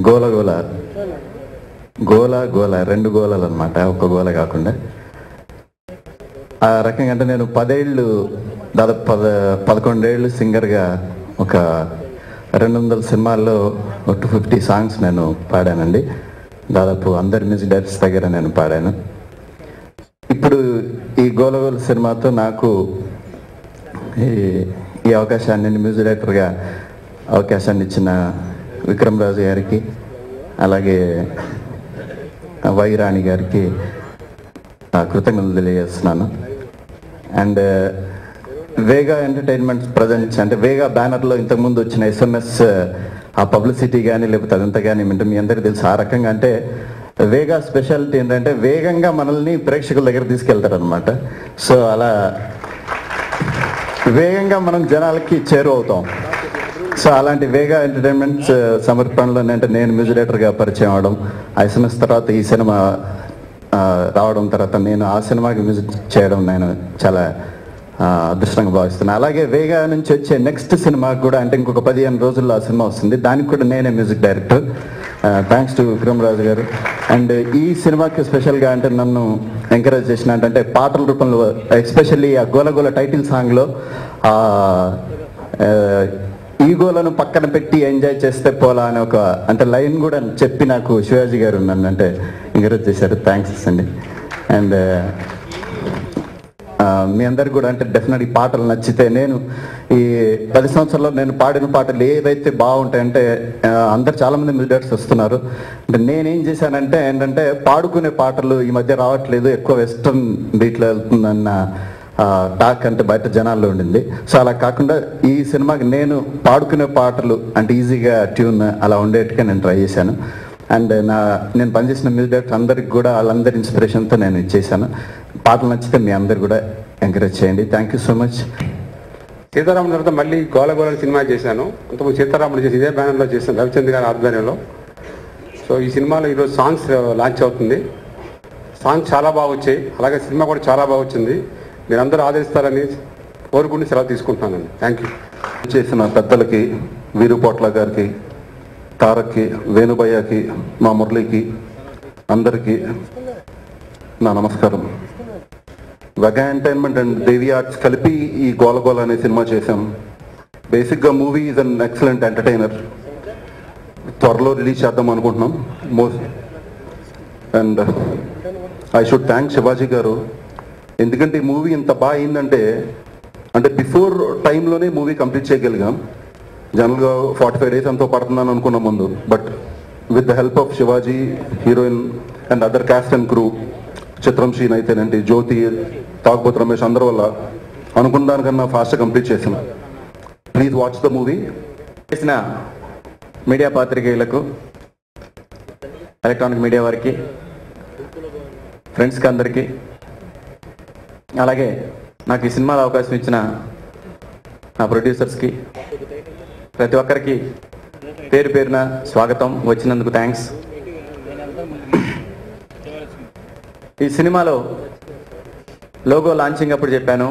గోల గోల గోల గోల 2 గోళాలు అనమాట, ఒక గోల కాకుండా. ఆ రకంగా అంటే నేను 10 ఏళ్ళు దాదాపు 11 ఏళ్ళు సింగర్గా ఒక 200 సినిమాల్లో 250 సాంగ్స్ నేను పాడానండి. దాదాపు అందరి మ్యూజిక్ డైరెక్టర్స్ దగ్గర నేను పాడాను. ఇప్పుడు ఈ గోలగోల సినిమాతో నాకు ఈ అవకాశాన్ని, మ్యూజిక్ డైరెక్టర్గా అవకాశాన్ని ఇచ్చిన విక్రమ్ రాజు గారికి, అలాగే వైరాణి గారికి కృతజ్ఞతలు తెలియజేస్తున్నాను. అండ్ వేగా ఎంటర్టైన్మెంట్స్ ప్రజెంట్స్ అంటే వేగా బ్యానర్లో ఇంతకుముందు వచ్చిన SMS ఆ పబ్లిసిటీ కానీ లేకపోతే అదంతా కానీ మీ అందరికీ తెలుసు. ఆ రకంగా అంటే వేగా స్పెషాలిటీ ఏంటంటే వేగంగా మనల్ని ప్రేక్షకుల దగ్గర తీసుకెళ్తారనమాట. సో అలా వేగంగా మనం జనాలకి చేరువవుతాం. సో అలాంటి వేగా ఎంటర్టైన్మెంట్స్ సమర్పణలో అంటే నేను మ్యూజిక్ డైరెక్టర్గా పరిచయం అవడం, ఆ SMS తర్వాత ఈ సినిమా రావడం, తర్వాత నేను ఆ సినిమాకి మ్యూజిక్ చేయడం నేను చాలా అదృష్టంగా భావిస్తున్నాను. అలాగే వేగా నుంచి వచ్చే నెక్స్ట్ సినిమాకి కూడా అంటే ఇంకొక 15 రోజుల్లో ఆ సినిమా వస్తుంది, దానికి కూడా నేనే music director. Thanks to Vikram Raju garu. And ఈ సినిమాకి స్పెషల్గా అంటే నన్ను ఎంకరేజ్ చేసిన అంటే పాటల రూపంలో, ఎస్పెషల్లీ ఆ గోలగోల టైటిల్ సాంగ్లో ఈగోలను పక్కన పెట్టి ఎంజాయ్ చేస్తే పోలా అనే ఒక అంటే లైన్ కూడా చెప్పి నాకు శివాజీ గారు నన్ను అంటే ఎంకరేజ్ చేశారు. థ్యాంక్స్ అండి. అండ్ మీ అందరికి కూడా అంటే డెఫినెట్ ఈ పాటలు నచ్చితే, నేను ఈ 10 సంవత్సరాల్లో నేను పాడిన పాటలు ఏవైతే బాగుంటాయంటే అందరు చాలామంది మ్యూజిక్ డైరెక్టర్స్ వస్తున్నారు. అంటే నేనేం చేశానంటే ఏంటంటే పాడుకునే పాటలు ఈ మధ్య రావట్లేదు, ఎక్కువ వెస్ట్రన్ బీట్లో వెళ్తుందన్న టాక్ అంటే బయట జనాల్లో ఉండింది. సో అలా కాకుండా ఈ సినిమాకి నేను పాడుకునే పాటలు అంటే ఈజీగా ట్యూన్ అలా ఉండేట్టుగా నేను ట్రై చేశాను. అండ్ నేను పనిచేసిన మ్యూజిక్ డైరెక్టర్ అందరికి కూడా వాళ్ళందరి ఇన్స్పిరేషన్తో నేను చేశాను. పాటలు నచ్చితే మీ అందరు కూడా ఎంకరేజ్ చేయండి. Thank you so much. సీతారాముల తర్వాత మళ్ళీ గోలగోల సినిమా చేశాను. అంతకు సీతారాములు చేసి ఇదే బ్యానర్లో చేశాను, రవిచంద్ర గారి ఆధ్వర్యంలో. సో ఈ సినిమాలో ఈరోజు సాంగ్స్ లాంచ్ అవుతుంది. సాంగ్స్ చాలా బాగా వచ్చాయి, అలాగే సినిమా కూడా చాలా బాగా వచ్చింది. మీరందరూ ఆదరిస్తారని కోరుకుని సెలవు తీసుకుంటున్నానండి. Thank you. చేసిన పెద్దలకి, వీరుపోట్ల గారికి, తారక్కి, వేణుభయ్యకి, మా మురళికి అందరికీ నా నమస్కారం. వెగా ఎంటర్టైన్మెంట్ అండ్ దేవి ఆర్ట్స్ కలిపి ఈ గోలగోల అనే సినిమా చేశాం. బేసిక్గా movie is an excellent entertainer. త్వరలో రిలీజ్ చేద్దాం అనుకుంటున్నాం. And I should thank Shivaji గారు, ఎందుకంటే ఈ మూవీ ఇంత బాగా అయిందంటే అంటే బిఫోర్ టైంలోనే మూవీ కంప్లీట్ చేయగలిగాం. జనరల్గా 45 days ఎంతో పడుతుందని అనుకున్నాం ముందు, but with the help of Shivaji, heroine and other caste and crew, చిత్రం శ్రీన్ అయితేనండి, జ్యోతి, తాగుబోతు రమేష్, అందరి వల్ల అనుకున్న దానికన్నా ఫాస్ట్గా కంప్లీట్ చేసాం. Please watch the movie. చేసిన మీడియా పాత్రికేయులకు, ఎలక్ట్రానిక్ మీడియా వారికి, ఫ్రెండ్స్కి అందరికీ, అలాగే నాకు ఈ సినిమాలో అవకాశం ఇచ్చిన నా ప్రొడ్యూసర్స్కి, ప్రతి ఒక్కరికి పేరు పేరున స్వాగతం. వచ్చినందుకు థ్యాంక్స్. ఈ సినిమాలో లోగో లాంచింగ్ అప్పుడు చెప్పాను,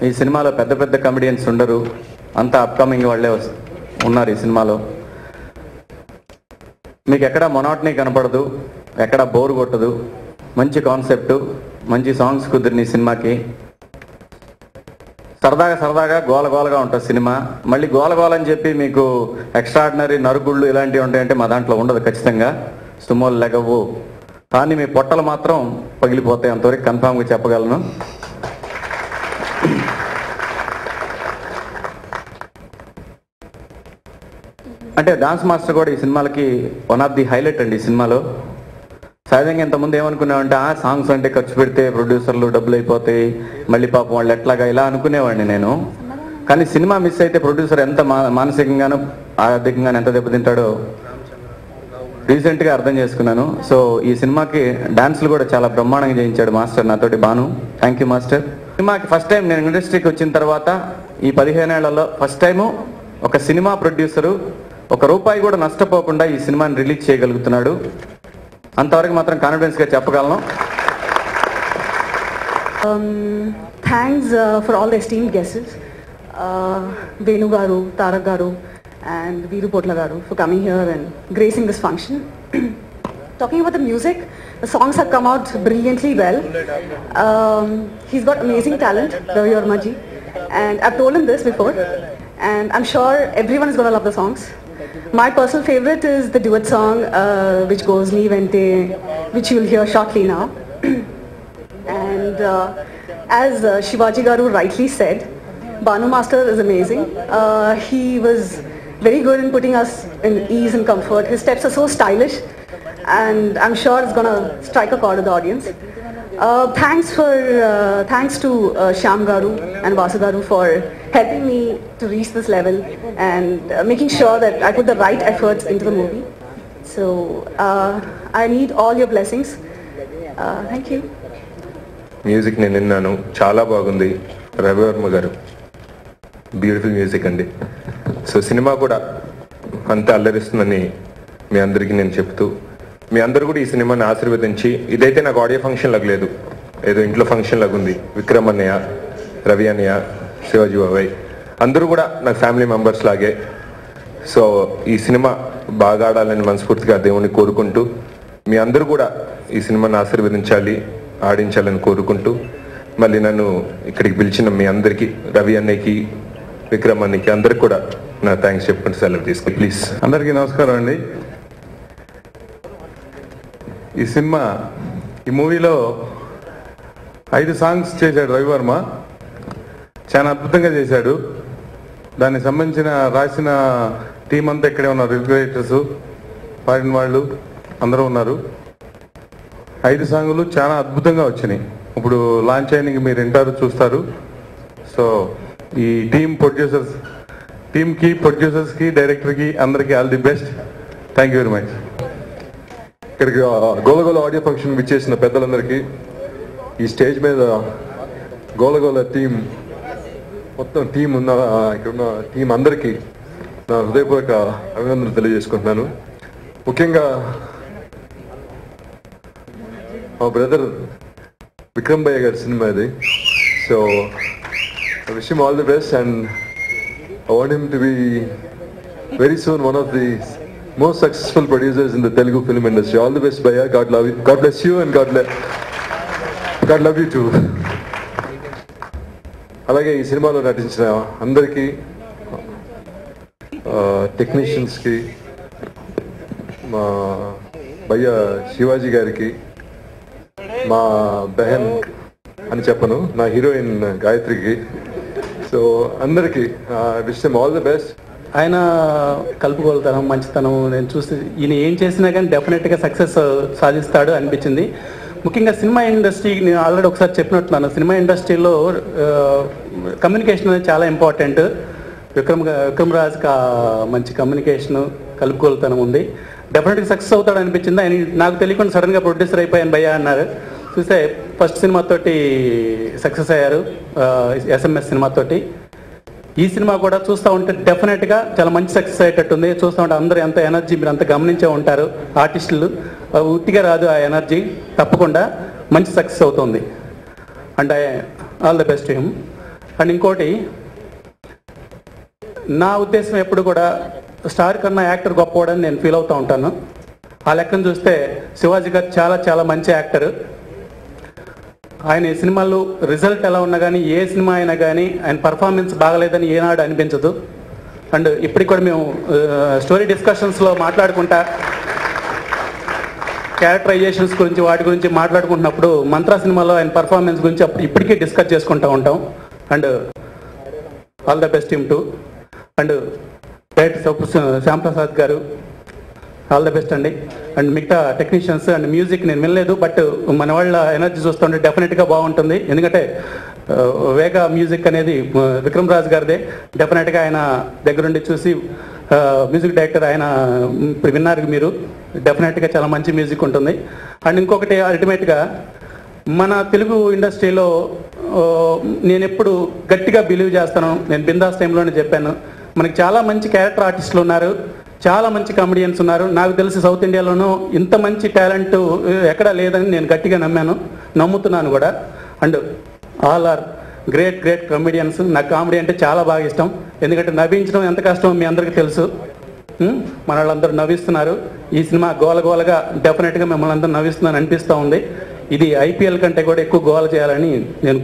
ఈ సినిమాలో పెద్ద పెద్ద కమెడియన్స్ ఉండరు, అంతా అప్కమింగ్ వాళ్ళే ఉన్నారు ఈ సినిమాలో. మీకు ఎక్కడా మొనాటనీ కనపడదు, ఎక్కడా బోర్ కొట్టదు. మంచి కాన్సెప్టు, మంచి సాంగ్స్ కుదిరిన ఈ సినిమాకి. సరదాగా గోలగోలగా ఉంటుంది సినిమా. మళ్ళీ గోలగోల అని చెప్పి మీకు ఎక్స్ట్రాడినరీ నరుగుళ్ళు ఇలాంటివి ఉంటాయంటే మా దాంట్లో ఉండదు. ఖచ్చితంగా సుమోలు లెగవు, కానీ మీ పొట్టలు మాత్రం పగిలిపోతాయి, అంతవరకు కన్ఫామ్గా చెప్పగలను. అంటే డాన్స్ మాస్టర్ కూడా ఈ సినిమాలకి వన్ ఆఫ్ ది హైలైట్ అండి. ఈ సినిమాలో సహజంగా ఇంతకుముందు ఏమనుకునేవాడితే సాంగ్స్ అంటే ఖర్చు పెడితే ప్రొడ్యూసర్లు డబ్బులు అయిపోతాయి, మళ్ళీ పాపం వాళ్ళు ఎట్లాగా ఇలా అనుకునేవాడిని నేను. కానీ సినిమా మిస్ అయితే ప్రొడ్యూసర్ ఎంత మానసికంగానూ ఆర్థికంగానూ ఎంత దెబ్బతింటాడో రీసెంట్గా అర్థం చేసుకున్నాను. సో ఈ సినిమాకి డాన్సులు కూడా చాలా బ్రహ్మాండంగా చేయించాడు మాస్టర్ నాతోటి, బాను. Thank you master. సినిమాకి ఫస్ట్ టైం నేను ఇండస్ట్రీకి వచ్చిన తర్వాత ఈ 15 ఏళ్లలో ఫస్ట్ టైము ఒక సినిమా ప్రొడ్యూసరు ₹1 కూడా నష్టపోకుండా ఈ సినిమాని రిలీజ్ చేయగలుగుతున్నాడు. అంతవరకు మాత్రం కాన్ఫిడెన్స్గా చెప్పగలను. Thanks for all the esteemed guests, Venu garu, Tarak garu, and Veeru Potla garu for coming here and gracing this function. Talking about the music, the songs have come out brilliantly well. He's got amazing talent, Ravi Verma ji, and I've told him this before, and I'm sure everyone is going to love the songs. My personal favorite is the duet song which goes Nee Vente, which you'll hear shortly now. And as Shivaji garu rightly said, Banu Master is amazing. He was very good in putting us in ease and comfort. His steps are so stylish, and I'm sure it's gonna strike a chord with the audience. Thanks to Shyam garu and Vasu garu for helping me to reach this level and making sure that I put the right efforts into the movie. So I need all your blessings. Thank you. Music నేను విన్నాను, చాలా బాగుంది. రవివర్మ గారు beautiful music అండి. So cinema కూడా అంతే అల్లరిస్తుందని మీ అందరికీ నేను చెప్తూ, మీ అందరూ కూడా ఈ సినిమాని ఆశీర్వదించి, ఇదైతే నాకు ఆడియో ఫంక్షన్ లాగా లేదు, ఏదో ఇంట్లో ఫంక్షన్ లాగా ఉంది. విక్రమ్ అన్నయ్య, రవి అన్నయ్య, శివాజీ బాబాయ్ అందరూ కూడా నాకు ఫ్యామిలీ మెంబర్స్ లాగే. సో ఈ సినిమా బాగా ఆడాలని మనస్ఫూర్తిగా దేవుణ్ణి కోరుకుంటూ, మీ అందరూ కూడా ఈ సినిమాని ఆశీర్వదించాలి, ఆడించాలని కోరుకుంటూ, మళ్ళీ నన్ను ఇక్కడికి పిలిచిన మీ అందరికీ, రవి అన్నయ్యకి, విక్రమ్ అన్నయ్యకి అందరికి కూడా నా థ్యాంక్స్ చెప్పుకుంటూ సెలవు తీసుకుని ప్లీజ్. అందరికీ నమస్కారం అండి. ఈ మూవీలో 5 సాంగ్స్ చేశాడు రవివర్మ. చాలా అద్భుతంగా చేశాడు. దానికి సంబంధించిన రాసిన టీం అంతా ఇక్కడే ఉన్నారు, రిగ్యులేటర్స్, పాడిన వాళ్ళు అందరూ ఉన్నారు. 5 సాంగులు చాలా అద్భుతంగా వచ్చినాయి. ఇప్పుడు లాంచ్ అయినకి మీరు వింటారు, చూస్తారు. సో ఈ టీమ్కి, ప్రొడ్యూసర్స్కి, డైరెక్టర్కి అందరికీ all the best. Thank you very much. ఇక్కడికి గోలగోల ఆడియో ఫంక్షన్ విచ్చేసిన పెద్దలందరికీ, ఈ స్టేజ్ మీద గోలగోల టీం మొత్తం టీం ఉన్న ఇక్కడున్న టీం అందరికీ నా హృదయపూర్వక అభినందనలు తెలియజేసుకుంటున్నాను. ముఖ్యంగా మా బ్రదర్ విక్రమ్ భయ్య గారి సినిమా ఇది. So I wish him all the best and I want him to be very soon one of the most successful producers in the Telugu film industry. All the best, Bhaiya. God love you. God bless you and God love you too. అలాగే ఈ సినిమాలో నటించిన అందరికీ, టెక్నీషియన్స్కి, మా భయ్య శివాజీ గారికి, మా బెహన్ అని చెప్పను, నా హీరోయిన్ గాయత్రికి, సో అందరికీ wish them all the best. ఆయన కలుపుకోలుతనం, మంచితనం నేను చూసి ఈయన ఏం చేసినా కానీ డెఫినెట్గా సక్సెస్ సాధిస్తాడు అనిపించింది. ముఖ్యంగా సినిమా ఇండస్ట్రీ, నేను ఆల్రెడీ ఒకసారి చెప్పినట్టున్నాను, సినిమా ఇండస్ట్రీలో కమ్యూనికేషన్ అనేది చాలా ఇంపార్టెంట్. విక్రమ్ రాజ్కి మంచి కమ్యూనికేషను, కలుపుకోలుతనం ఉంది. డెఫినెట్గా సక్సెస్ అవుతాడు అనిపించింది. ఆయన నాకు తెలియకుండా సడన్గా ప్రొడ్యూసర్ అయిపోయాను భయ్యా అన్నారు. చూస్తే ఫస్ట్ సినిమాతోటి సక్సెస్ అయ్యారు, SMS సినిమాతోటి. ఈ సినిమా కూడా చూస్తూ ఉంటే డెఫినెట్గా చాలా మంచి సక్సెస్ అయ్యేటట్టుంది. చూస్తూ ఉంటే అందరూ ఎంత ఎనర్జీ, మీరు అంత గమనించే ఉంటారు. ఆర్టిస్టులు ఉట్టిగా రాదు ఆ ఎనర్జీ, తప్పకుండా మంచి సక్సెస్ అవుతుంది. And all the best him. And ఇంకోటి, నా ఉద్దేశం ఎప్పుడు కూడా స్టార్ కన్నా యాక్టర్ గొప్పవాడని నేను ఫీల్ అవుతూ ఉంటాను. ఆ లెక్కను చూస్తే శివాజీ గారు చాలా చాలా మంచి యాక్టర్. ఆయన ఈ సినిమాలు రిజల్ట్ ఎలా ఉన్నా కానీ, ఏ సినిమా అయినా కానీ ఆయన పర్ఫార్మెన్స్ బాగలేదని ఏనాడు అనిపించదు. అండ్ ఇప్పటికి కూడా మేము స్టోరీ డిస్కషన్స్లో మాట్లాడుకుంటా, క్యారెక్టరైజేషన్స్ గురించి వాటి గురించి మాట్లాడుకుంటున్నప్పుడు మంత్రా సినిమాలో ఆయన పర్ఫార్మెన్స్ గురించి ఇప్పటికీ డిస్కస్ చేసుకుంటూ ఉంటాం. And all the best team to. And director Shyamprasad గారు, ఆల్ ద బెస్ట్ అండి. అండ్ మిగతా టెక్నీషియన్స్ అండ్ మ్యూజిక్ నేను వినలేదు, బట్ మన వాళ్ళ ఎనర్జీ చూస్తుంటే డెఫినెట్గా బాగుంటుంది. ఎందుకంటే వేగా మ్యూజిక్ అనేది విక్రమ్ రాజ్ గారిదే. డెఫినెట్గా ఆయన దగ్గరుండి చూసి మ్యూజిక్ డైరెక్టర్ ఆయన ఇప్పుడు విన్నారు మీరు, డెఫినెట్గా చాలా మంచి మ్యూజిక్ ఉంటుంది. అండ్ ఇంకొకటి, అల్టిమేట్గా మన తెలుగు ఇండస్ట్రీలో నేను ఎప్పుడు గట్టిగా బిలీవ్ చేస్తాను, నేను బిందాస్ టైంలోనే చెప్పాను, మనకి చాలా మంచి క్యారెక్టర్ ఆర్టిస్టులు ఉన్నారు, చాలా మంచి కామెడియన్స్ ఉన్నారు. నాకు తెలిసి సౌత్ ఇండియాలోనూ ఇంత మంచి టాలెంట్ ఎక్కడా లేదని నేను గట్టిగా నమ్ముతున్నాను కూడా. And all are great great comedians. నాకు కామెడీ అంటే చాలా బాగా ఇష్టం, ఎందుకంటే నవ్వించడం ఎంత కష్టమో మీ అందరికీ తెలుసు. మన వాళ్ళందరూ నవ్విస్తున్నారు. ఈ సినిమా గోలగోలగా డెఫినెట్గా మిమ్మల్ని అందరూ నవ్విస్తుందని అనిపిస్తూ ఉంది. ఇది IPL కంటే కూడా ఎక్కువ గోల చేయాలని నేను